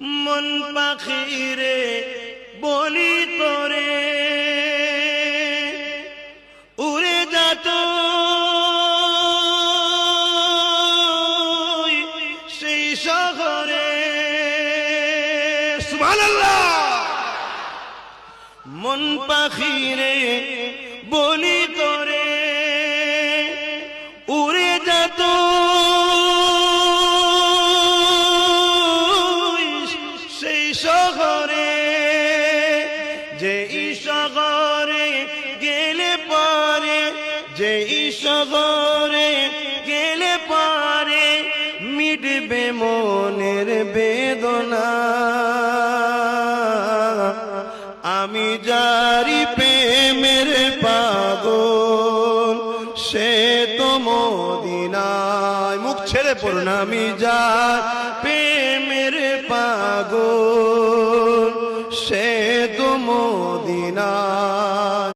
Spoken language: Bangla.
মন পাখিরে বলি তোরে উড়ে যাত সেই শহরে। সুবহানাল্লাহ। মন পাখিরে বলি তোরে উড়ে যাত সেই শহরে, যে শহরে গেলে পারে, যে শহরে গেলে পারে মিটবে মনের বেদনা। আমি যারি প্রেমের পাগল সে তো মদিনায়। মুখ ছেড়ে পড়ুন। আমি যার প্রেমের পাগল সে তো মদিনায়।